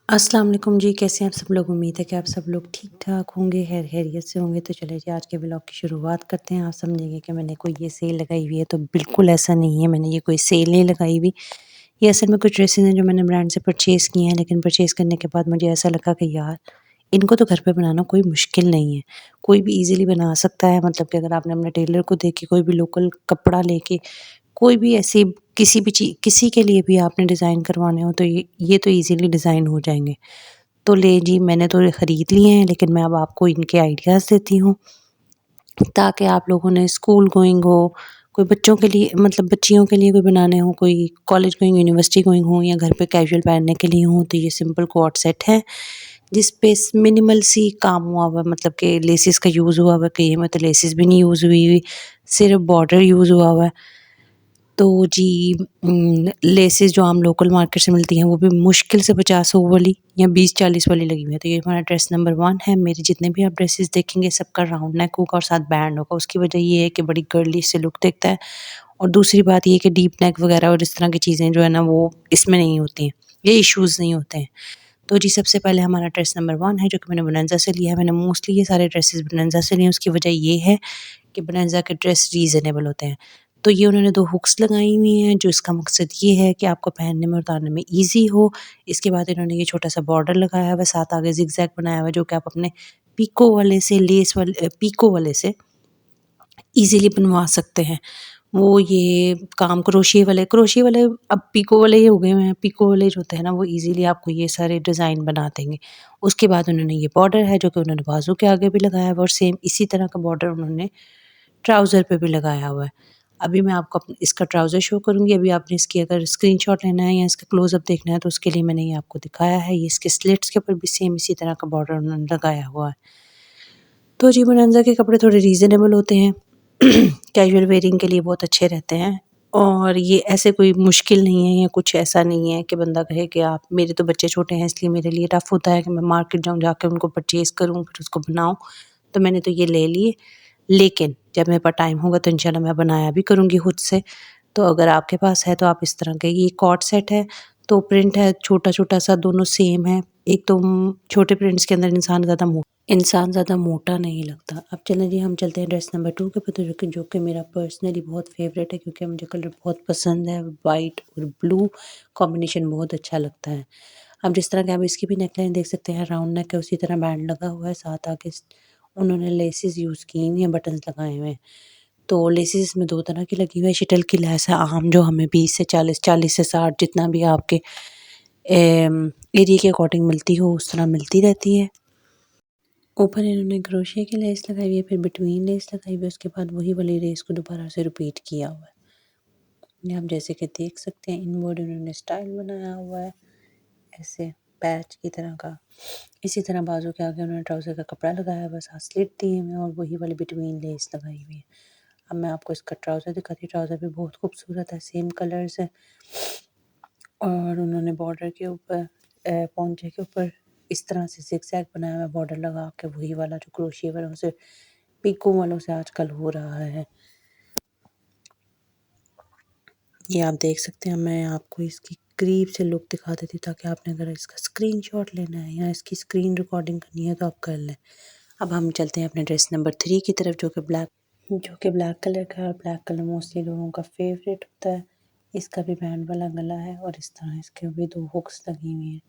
अस्सलाम वालेकुम जी, कैसे हैं आप सब लोग? उम्मीद है कि आप सब लोग ठीक-ठाक होंगे, खैरियत से होंगे। तो चलिए जी, आज के व्लॉग की शुरुआत करते हैं। आप समझेंगे कि मैंने कोई ये सेल लगाई हुई है, तो बिल्कुल ऐसा नहीं है, मैंने ये कोई सेल नहीं लगाई हुई। ये असल में कुछ ड्रेसेज़ हैं जो मैंने ब्रांड से परचेज़ किए हैं, लेकिन परचेज़ करने के बाद मुझे ऐसा लगा कि यार, इनको तो घर पे बनाना कोई मुश्किल नहीं है। कोई भी ईज़िली बना सकता है, मतलब कि अगर आपने अपने टेलर को देख के कोई भी लोकल कपड़ा लेके कोई भी ऐसी किसी के लिए भी आपने डिज़ाइन करवाने हो, तो ये तो ईज़िली डिज़ाइन हो जाएँगे। तो ले जी, मैंने तो खरीद लिए हैं, लेकिन मैं अब आपको इनके आइडियाज़ देती हूँ, ताकि आप लोगों ने स्कूल गोइंग हो, कोई बच्चों के लिए मतलब बच्चियों के लिए कोई बनाने हो, कोई कॉलेज गोइंग, यूनिवर्सिटी गोइंग हो या घर पे कैजुअल पहनने के लिए हो, तो ये सिंपल कोट सेट है, जिस पे मिनिमल सी काम हुआ हुआ है, मतलब कि लेसेस का यूज़ हुआ हुआ है, कहीं में तो लेसेस भी नहीं यूज़ हुई हुई, सिर्फ़ बॉर्डर यूज़ हुआ हुआ है। तो जी लेसेस जो आम लोकल मार्केट से मिलती हैं, वो भी मुश्किल से 50-100 वाली या 20-40 वाली लगी हुई है। तो ये हमारा ड्रेस नंबर 1 है। मेरे जितने भी आप ड्रेसेस देखेंगे, सबका राउंड नेक होगा और साथ बैंड होगा। उसकी वजह ये है कि बड़ी गर्ली से लुक दिखता है, और दूसरी बात ये है कि डीप नेक वगैरह और इस तरह की चीज़ें जो है ना, वो इसमें नहीं होती हैं, ये इश्यूज़ नहीं होते हैं। तो जी, सबसे पहले हमारा ड्रेस नंबर 1 है, जो कि मैंने बोनांज़ा से लिया है। मैंने मोस्टली ये सारे ड्रेसेस बोनांज़ा से लिए हैं। उसकी वजह ये है कि बोनांज़ा के ड्रेस रीज़नेबल होते हैं। तो ये उन्होंने 2 हुक्स लगाई हुई हैं, जो इसका मकसद ये है कि आपको पहनने में और उतारने में ईज़ी हो। इसके बाद इन्होंने ये छोटा-सा बॉर्डर लगाया हुआ है, साथ आगे ज़िगज़ैग बनाया हुआ है, जो कि आप अपने पीको वाले से ईज़िली बनवा सकते हैं। वो ये काम क्रोशिए वाले अब पीको वाले ही हो गए हैं। पीको वाले जो होते हैं ना, वो ईज़िली आपको ये सारे डिज़ाइन बना देंगे। उसके बाद उन्होंने ये बॉर्डर है, जो कि उन्होंने बाजू के आगे भी लगाया हुआ है, और सेम इसी तरह का बॉर्डर उन्होंने ट्राउज़र पे भी लगाया हुआ है। अभी मैं आपको इसका ट्राउज़र शो करूँगी। अभी आपने इसकी अगर स्क्रीनशॉट लेना है या इसका क्लोज़अप देखना है, तो उसके लिए मैंने ये आपको दिखाया है। ये इसके स्लिट्स के ऊपर भी सेम इसी तरह का बॉर्डर उन्होंने लगाया हुआ है। तो जी, बोनांज़ा के कपड़े थोड़े रीज़नेबल होते हैं। कैजुअल वेयरिंग के लिए बहुत अच्छे रहते हैं, और ये ऐसे कोई मुश्किल नहीं है, या कुछ ऐसा नहीं है कि बंदा कहे कि आप मेरे तो बच्चे छोटे हैं, इसलिए मेरे लिए टफ़ होता है कि मैं मार्केट जाऊँ, जाके उनको परचेज़ करूँ, फिर उसको बनाऊँ। तो मैंने तो ये ले लिए, लेकिन जब मेरे पास टाइम होगा तो इंशाल्लाह मैं बनाया भी करूँगी खुद से। तो अगर आपके पास है तो आप इस तरह के, ये कॉर्ड सेट है, तो प्रिंट है छोटा-छोटा सा, दोनों सेम है। एक तो छोटे प्रिंट्स के अंदर इंसान ज़्यादा मोटा नहीं लगता। अब चलें जी, हम चलते हैं ड्रेस नंबर 2 के ऊपर, तो जो कि मेरा पर्सनली बहुत फ़ेवरेट है, क्योंकि मुझे कलर बहुत पसंद है। वाइट और ब्लू कॉम्बिनेशन बहुत अच्छा लगता है। अब जिस तरह के आप इसकी भी नेकलाइन देख सकते हैं, राउंड नेक है, उसी तरह बैंड लगा हुआ है, साथ आगे उन्होंने लेसेस यूज़ की हुई हैं, बटन्स लगाए हुए हैं। तो लेसेस इसमें 2 तरह की लगी हुई है। शिटल की लेस है आम, जो हमें 20 से 40, 40 से 60, जितना भी आपके एरिया के अकॉर्डिंग मिलती हो, उस तरह मिलती रहती है। ऊपर इन्होंने क्रोशिया की लेस लगाई हुई है, फिर बिटवीन लेस लगाई हुई है, उसके बाद वही वाली लेस को दोबारा से रिपीट किया हुआ है। ये आप जैसे कि देख सकते हैं, इनवर्ड उन्होंने स्टाइल बनाया हुआ है, ऐसे पैच की तरह का। इसी तरह बाजू के आगे उन्होंने ट्राउज़र का कपड़ा लगाया हुआ है, साथ स्लिट दिए हुए हैं, और वही वाली बिटवीन लेस लगाई हुई है। अब मैं आपको इसका ट्राउज़र दिखाती हूँ। ट्राउज़र भी बहुत खूबसूरत है, सेम कलर्स है, और उन्होंने बॉर्डर के ऊपर पोंचे के ऊपर इस तरह से ज़िगज़ैग बनाया हुआ है, बॉर्डर लगा के, वही वाला जो क्रोशिया वालों से, पीको वालों से आजकल हो रहा है। ये आप देख सकते हैं। मैं आपको इसकी करीब से लुक दिखा देती हूँ, ताकि आपने अगर इसका स्क्रीनशॉट लेना है या इसकी स्क्रीन रिकॉर्डिंग करनी है, तो आप कर लें। अब हम चलते हैं अपने ड्रेस नंबर 3 की तरफ, जो कि ब्लैक कलर का है, और ब्लैक कलर मोस्टली लोगों का फेवरेट होता है। इसका भी बैंड वाला गला है, और इस तरह इसके भी 2 हुक्स लगी हुई हैं।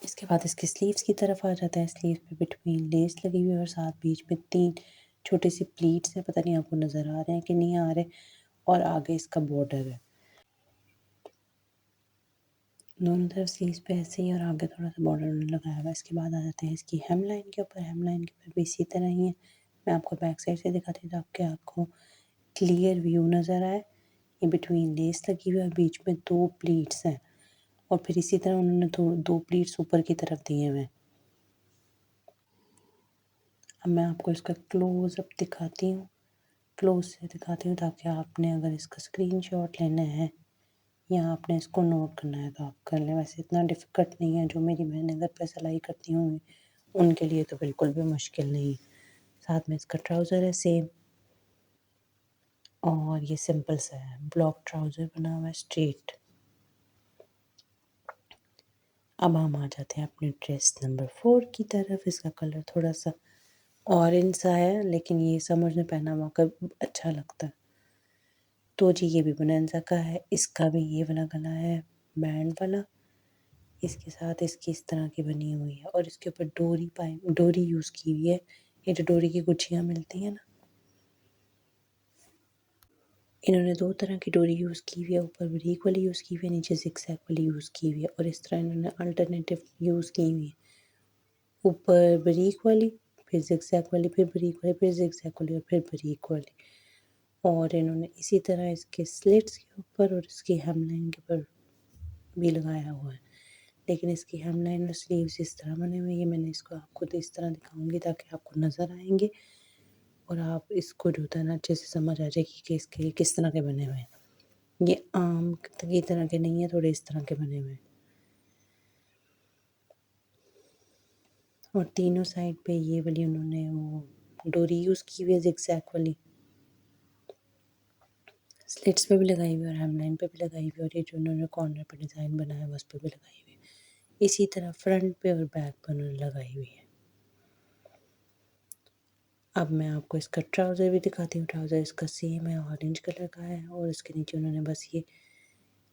इसके बाद इसकी स्लीव्स की तरफ आ जाता है। स्लीव पे बिटवीन लेस लगी हुई है, और साथ बीच में 3 छोटी सी प्लीट्स हैं, पता नहीं आपको नज़र आ रहे हैं कि नहीं आ रहे, और आगे इसका बॉर्डर है। दोनों तरफ स्लीव्स पे ऐसे ही, और आगे थोड़ा-सा बॉर्डर उन्होंने लगाया हुआ है। इसके बाद आ जाते हैं इसकी हेम लाइन के ऊपर। हेम लाइन के ऊपर भी इसी तरह ही है। मैं आपको बैक साइड से दिखाती हूँ, ताकि आपको क्लियर व्यू नज़र आए। ये बिटवीन लेस लगी हुई है, और बीच में 2 प्लीट्स हैं, और फिर इसी तरह उन्होंने 2 प्लीट्स ऊपर की तरफ दिए हुए हैं। अब मैं आपको इसका क्लोज़ अप दिखाती हूँ। क्लोज़ से दिखाती हूँ, ताकि आपने अगर इसका स्क्रीनशॉट लेना है या आपने इसको नोट करना है, तो आप कर लें। वैसे इतना डिफ़िकल्ट नहीं है, जो मेरी बहनें घर पे सिलाई करती होंगी, उनके लिए तो बिल्कुल भी मुश्किल नहीं। साथ में इसका ट्राउज़र है सेम, और ये सिंपल सा है, ब्लॉक ट्राउज़र बना हुआ है स्ट्रेट। अब हम आ जाते हैं अपने ड्रेस नंबर 4 की तरफ। इसका कलर थोड़ा सा ऑरेंज सा है, लेकिन ये समर में पहना हुआ का अच्छा लगता है। तो जी ये भी बोनांजा का है। इसका भी ये वाला गला है बैंड वाला, इसके साथ इसकी इस तरह की बनी हुई है और इसके ऊपर डोरी यूज़ की हुई है। ये जो डोरी की गुच्छियाँ मिलती हैं ना, इन्होंने 2 तरह की डोरी यूज़ की हुई है। ऊपर बारीक वाली यूज़ की हुई है, नीचे ज़िगज़ैग वाली यूज़ की हुई है और इस तरह इन्होंने अल्टरनेटिव यूज़ की हुई है। ऊपर बारीक वाली, फिर ज़िगज़ैग वाली, फिर बारीक वाली, फिर ज़िगज़ैग वाली और फिर बारीक वाली। और इन्होंने इसी तरह इसके स्लिट्स के ऊपर और इसकी हेमलाइन के ऊपर भी लगाया हुआ है। लेकिन इसकी हेमलाइन और स्लीव्स इस तरह बने हुए हैं। ये मैंने इसको आपको तो इस तरह दिखाऊंगी ताकि आपको नज़र आएंगे और आप इसको जो है ना अच्छे से समझ आ जाएगी कि इसके किस तरह के बने हुए हैं। ये आम की तरह के नहीं है, थोड़े इस तरह के बने हुए हैं। और तीनों साइड पे ये वाली उन्होंने वो डोरी यूज़ की हुई है ज़िगज़ैग वाली, स्लिट्स पे भी लगाई हुई है और हेमलाइन पे भी लगाई हुई है और ये जो उन्होंने कॉर्नर पे डिज़ाइन बनाया है उस पे भी लगाई हुई है। इसी तरह फ्रंट पे और बैक पे उन्होंने लगाई हुई है। अब मैं आपको इसका ट्राउज़र भी दिखाती हूँ। ट्राउज़र इसका सेम है, ऑरेंज कलर का है और इसके नीचे उन्होंने बस ये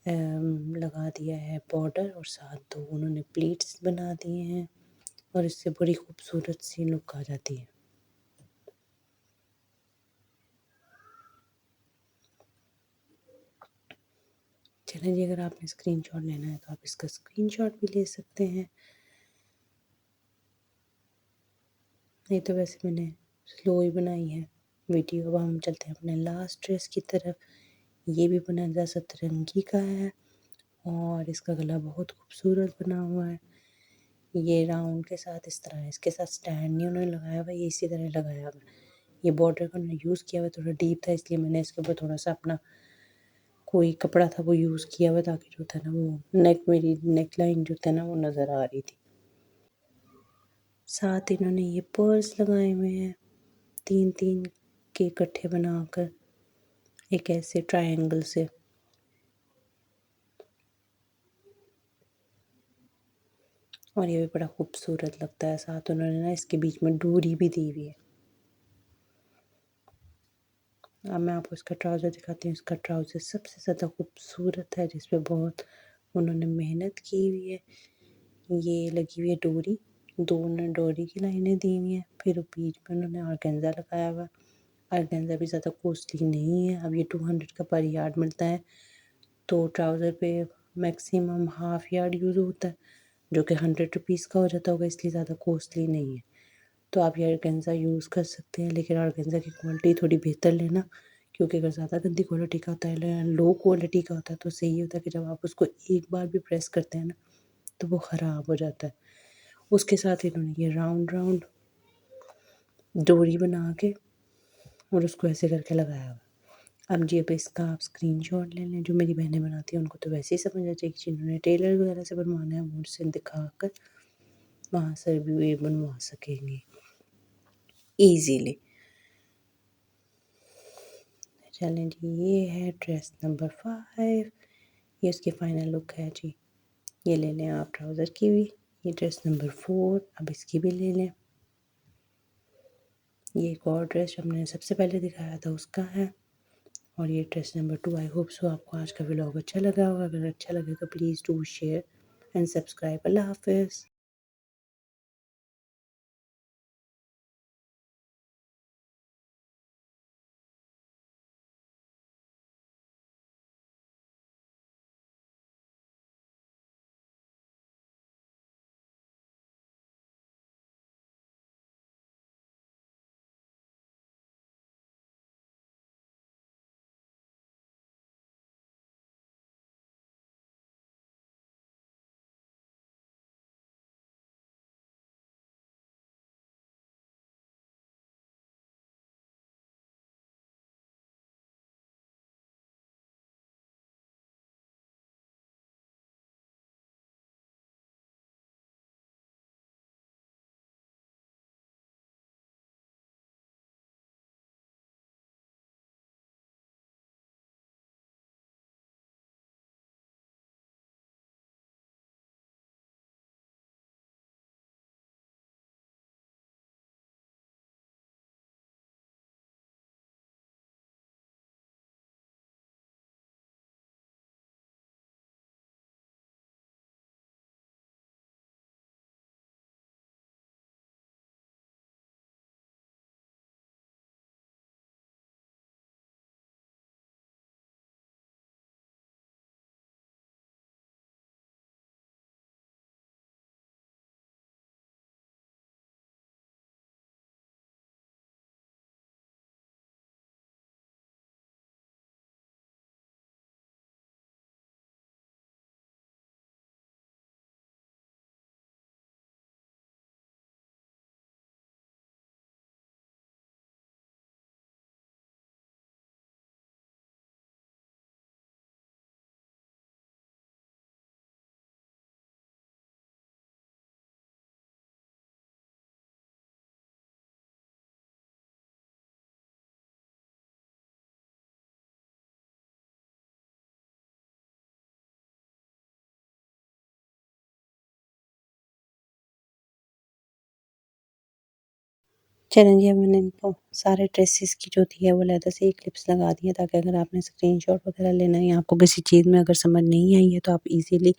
लगा दिया है बॉर्डर और साथ 2 उन्होंने प्लीट्स बना दिए हैं और इससे बड़ी खूबसूरत सी लुक आ जाती है। चलें जी, अगर आपने स्क्रीनशॉट लेना है तो आप इसका स्क्रीनशॉट भी ले सकते हैं। नहीं तो वैसे मैंने स्लो ही बनाई है वीडियो। अब हम चलते हैं अपने लास्ट ड्रेस की तरफ। ये भी बोनांजा सतरंगी का है और इसका गला बहुत खूबसूरत बना हुआ है। ये राउंड के साथ इस तरह है, इसके साथ स्टैंड नहीं उन्होंने लगाया हुआ, ये इसी तरह लगाया हुआ है। ये बॉर्डर का उन्होंने यूज़ किया हुआ थोड़ा डीप था, इसलिए मैंने इसके ऊपर थोड़ा सा अपना कोई कपड़ा था वो यूज़ किया हुआ ताकि जो था ना वो मेरी नेक लाइन जो था ना वो नज़र आ रही थी। साथ इन्होंने ये पर्ल्स लगाए हुए हैं 3-3 के इकट्ठे बनाकर एक ऐसे ट्रायंगल से। और ये भी बड़ा खूबसूरत लगता है। साथ उन्होंने ना इसके बीच में डोरी भी दी हुई है। अब मैं आपको इसका ट्राउज़र दिखाती हूँ। इसका ट्राउज़र सबसे ज़्यादा खूबसूरत है, जिस पे बहुत उन्होंने मेहनत की हुई है। ये लगी हुई है डोरी, 2 उन्होंने डोरी की लाइनें दी हुई हैं, फिर बीच में उन्होंने ऑर्गेन्जा लगाया हुआ है। ऑर्गेन्जा भी ज़्यादा कॉस्टली नहीं है, अब ये 200 का पर यार्ड मिलता है। तो ट्राउज़र पे मैक्सिमम हाफ़ यार्ड यूज़ होता है, जो कि 100 रुपीज़ का हो जाता होगा, इसलिए ज़्यादा कॉस्टली नहीं है। तो आप ये ऑर्गेन्जा यूज़ कर सकते हैं, लेकिन ऑर्गेन्जा की क्वालिटी थोड़ी बेहतर लेना, क्योंकि अगर ज़्यादा गंदी क्वालिटी का होता है या लो क्वालिटी का होता है तो सही होता है कि जब आप उसको एक बार भी प्रेस करते हैं ना तो वो ख़राब हो जाता है। उसके साथ इन्होंने ये राउंड राउंड डोरी बना के और उसको ऐसे करके लगाया हुआ। अब जी अब इसका आप स्क्रीनशॉट ले लें। जो मेरी बहनें बनाती हैं उनको तो वैसे ही समझ आ जाएगी, जिन्होंने टेलर वगैरह से बनवाना है वो मुझसे दिखाकर वहाँ से भी ये बनवा सकेंगे ईज़िली। चलें जी, ये है ड्रेस नंबर 5। ये उसकी फ़ाइनल लुक है जी। ये ले लें आप ट्राउज़र की भी। ये ड्रेस नंबर 4, अब इसकी भी ले लें। ये एक और ड्रेस जो हमने सबसे पहले दिखाया था उसका है और ये dress number 2। I hope so आपको आज का व्लॉग अच्छा लगा होगा। अगर अच्छा लगे तो please do share and subscribe. अल्लाह हाफ़िज़। चलें जी, अब मैंने इनको सारे ड्रेसेस की जो थी है वो अलहदा से क्लिप्स लगा दी है, ताकि अगर आपने स्क्रीनशॉट वगैरह लेना है या आपको किसी चीज़ में अगर समझ नहीं आई है तो आप इजीली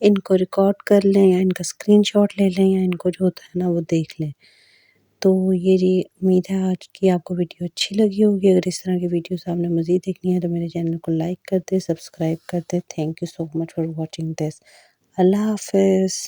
इनको रिकॉर्ड कर लें या इनका स्क्रीनशॉट ले लें या इनको जो होता है ना वो देख लें। तो ये जी, उम्मीद है आज की आपको वीडियो अच्छी लगी होगी। अगर इस तरह की वीडियोस आपने मज़ीद देखनी है तो मेरे चैनल को लाइक कर दें, सब्सक्राइब कर दें। Thank you so much for watching this. अल्लाह हाफ़िज़।